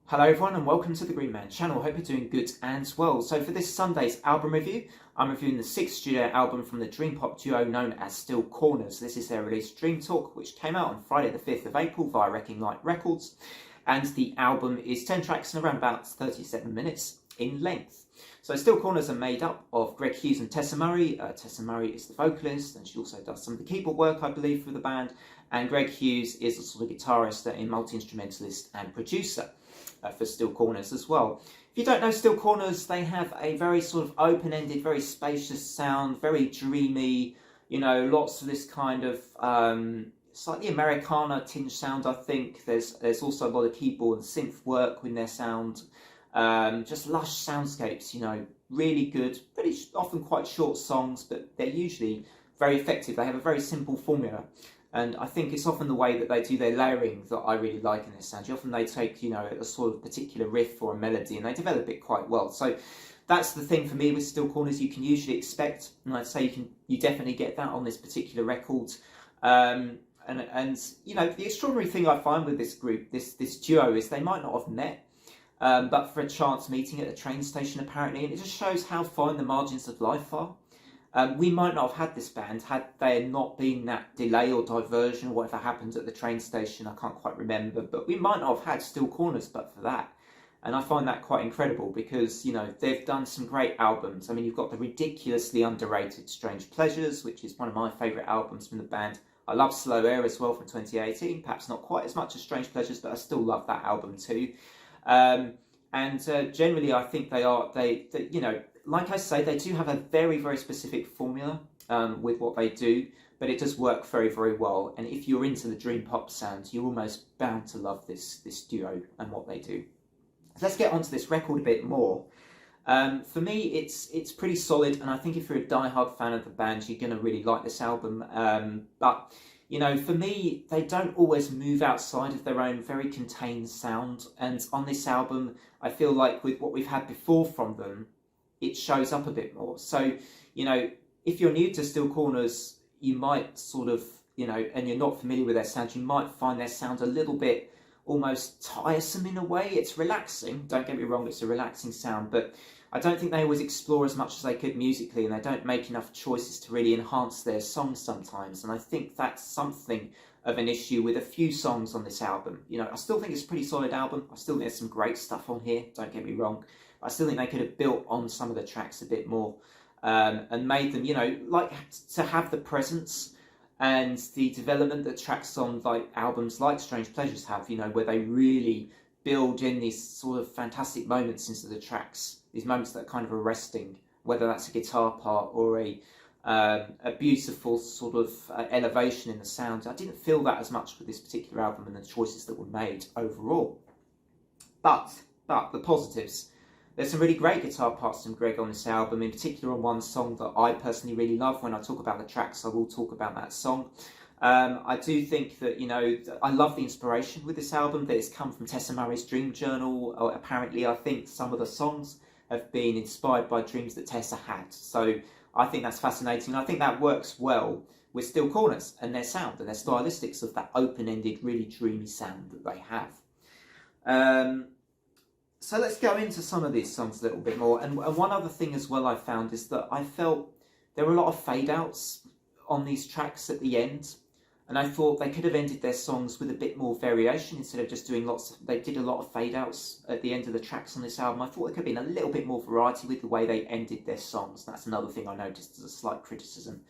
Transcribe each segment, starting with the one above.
Hello everyone and welcome to the Green Man channel. Hope you're doing good and well. So for this Sunday's album review, I'm reviewing the 6th studio album from the Dreampop duo known as Still Corners. This is their release Dream Talk, which came out on Friday the 5th of April via Wrecking Light Records. And the album is 10 tracks and around about 37 minutes in length. So Still Corners are made up of Greg Hughes and Tessa Murray. Tessa Murray is the vocalist and she also does some of the keyboard work, I believe, for the band. And Greg Hughes is a sort of guitarist and multi-instrumentalist and producer for Still Corners as well. If you don't know Still Corners, they have a very sort of open-ended, very spacious sound, very dreamy, you know, lots of this kind of slightly Americana tinge sound, I think. There's also a lot of keyboard and synth work in their sound. Just lush soundscapes, you know, really good, pretty often quite short songs, but they're usually very effective. They have a very simple formula. And I think it's often the way that they do their layering that I really like in this sound. Often they take, you know, a sort of particular riff or a melody and they develop it quite well. So that's the thing for me with Still Corners. You can usually expect, and I'd say you definitely get that on this particular record. And you know, the extraordinary thing I find with this group, this duo, is they might not have met, but for a chance meeting at a train station apparently, and it just shows how fine the margins of life are. We might not have had this band had there not been that delay or diversion or whatever happened at the train station. I can't quite remember, but we might not have had Still Corners but for that. And I find that quite incredible because, you know, they've done some great albums. I mean, you've got the ridiculously underrated Strange Pleasures, which is one of my favourite albums from the band. I love Slow Air as well from 2018, perhaps not quite as much as Strange Pleasures, but I still love that album too. Generally, I think they you know, like I say, they do have a very, very specific formula with what they do, but it does work very, very well. And if you're into the dream pop sound, you're almost bound to love this duo and what they do. So let's get onto this record a bit more. For me, it's pretty solid, and I think if you're a diehard fan of the band, you're going to really like this album. But you know, for me, they don't always move outside of their own very contained sound. And on this album, I feel like with what we've had before from them, it shows up a bit more. So, you know, if you're new to Still Corners, you might sort of, you know, and you're not familiar with their sound, you might find their sound a little bit almost tiresome in a way. It's relaxing, don't get me wrong, it's a relaxing sound, but I don't think they always explore as much as they could musically, and they don't make enough choices to really enhance their songs sometimes. And I think that's something of an issue with a few songs on this album. You know, I still think it's a pretty solid album. I still think there's some great stuff on here, don't get me wrong. I still think they could have built on some of the tracks a bit more and made them, you know, like to have the presence and the development that tracks on like albums like Strange Pleasures have, you know, where they really build in these sort of fantastic moments into the tracks, these moments that are kind of arresting, whether that's a guitar part or a beautiful sort of elevation in the sound. I didn't feel that as much with this particular album and the choices that were made overall. But the positives. There's some really great guitar parts from Greg on this album, in particular on one song that I personally really love. When I talk about the tracks, I will talk about that song. I do think that, you know, I love the inspiration with this album, that it's come from Tessa Murray's dream journal. Apparently, I think some of the songs have been inspired by dreams that Tessa had. So I think that's fascinating. I think that works well with Still Corners and their sound and their stylistics of that open-ended, really dreamy sound that they have. So let's go into some of these songs a little bit more. And one other thing as well I found is that I felt there were a lot of fade-outs on these tracks at the end. And I thought they could have ended their songs with a bit more variation instead of just doing lots of... They did a lot of fade-outs at the end of the tracks on this album. I thought there could have been a little bit more variety with the way they ended their songs. That's another thing I noticed as a slight criticism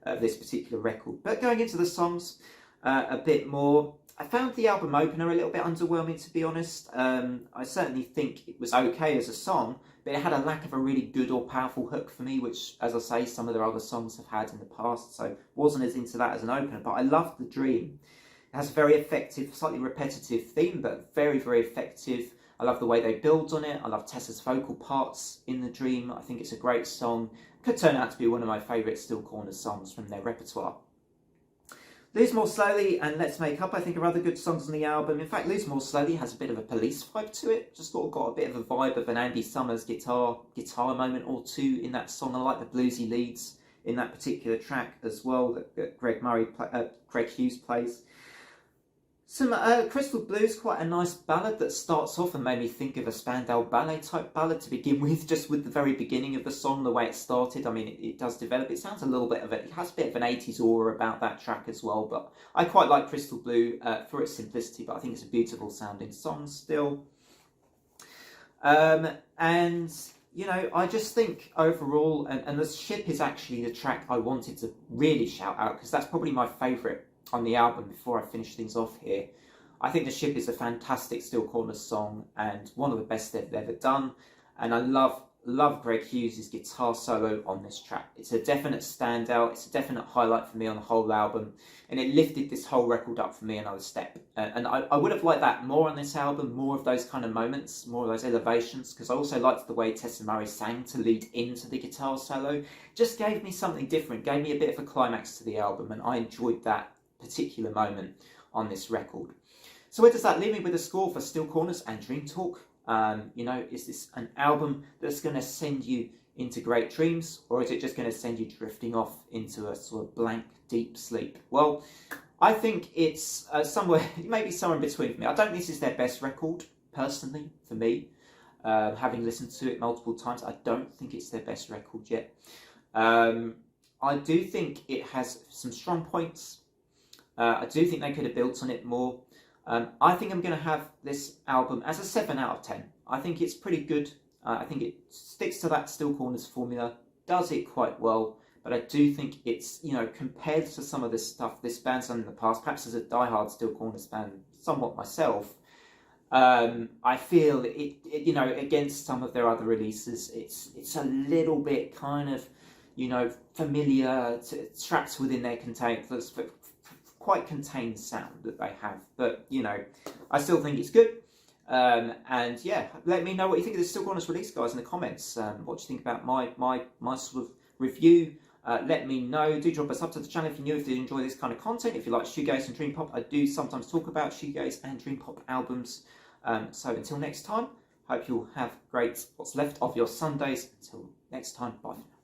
of this particular record. But going into the songs a bit more... I found the album opener a little bit underwhelming, to be honest. I certainly think it was okay as a song, but it had a lack of a really good or powerful hook for me, which, as I say, some of their other songs have had in the past, so wasn't as into that as an opener. But I loved The Dream. It has a very effective, slightly repetitive theme, but very, very effective. I love the way they build on it. I love Tessa's vocal parts in The Dream. I think it's a great song. It could turn out to be one of my favourite Still Corners songs from their repertoire. Lose More Slowly and Let's Make Up, I think, are other good songs on the album. In fact, Lose More Slowly has a bit of a Police vibe to it. Just sort of got a bit of a vibe of an Andy Summers guitar moment or two in that song. I like the bluesy leads in that particular track as well that Greg Hughes plays. Some Crystal Blue's quite a nice ballad that starts off and made me think of a Spandau Ballet type ballad to begin with, just with the very beginning of the song, the way it started. I mean, it does develop. It sounds a little bit of it. It has a bit of an 80s aura about that track as well, but I quite like Crystal Blue for its simplicity, but I think it's a beautiful sounding song still. And, you know, I just think overall, and The Ship is actually the track I wanted to really shout out, because that's probably my favourite on the album before I finish things off here. I think The Ship is a fantastic Steel Corners song and one of the best they've ever done. And I love Greg Hughes' guitar solo on this track. It's a definite standout. It's a definite highlight for me on the whole album. And it lifted this whole record up for me another step. And I would have liked that more on this album, more of those kind of moments, more of those elevations, because I also liked the way Tessa Murray sang to lead into the guitar solo. Just gave me something different, gave me a bit of a climax to the album, and I enjoyed that particular moment on this record. So where does that leave me with a score for Steel Corners and Dream Talk? You know, is this an album that's going to send you into great dreams, or is it just going to send you drifting off into a sort of blank, deep sleep? Well, I think it's maybe somewhere in between for me. I don't think this is their best record, personally, for me. Having listened to it multiple times, I don't think it's their best record yet. I do think it has some strong points. I do think they could have built on it more. I think I'm going to have this album as a 7 out of 10. I think it's pretty good. I think it sticks to that Steel Corners formula, does it quite well, but I do think it's, you know, compared to some of this stuff this band's done in the past, perhaps as a diehard Steel Corners fan, somewhat myself, I feel it, you know, against some of their other releases, it's a little bit kind of, you know, familiar, trapped within their quite contained sound that they have, but you know, I still think it's good. And yeah, let me know what you think of this Steel Corners release, guys, in the comments. What do you think about my sort of review? Let me know. Do drop a sub to the channel if you're new, if you enjoy this kind of content. If you like shoegaze and dream pop, I do sometimes talk about shoegaze and dream pop albums. So until next time, hope you'll have great what's left of your Sundays. Until next time, bye for now.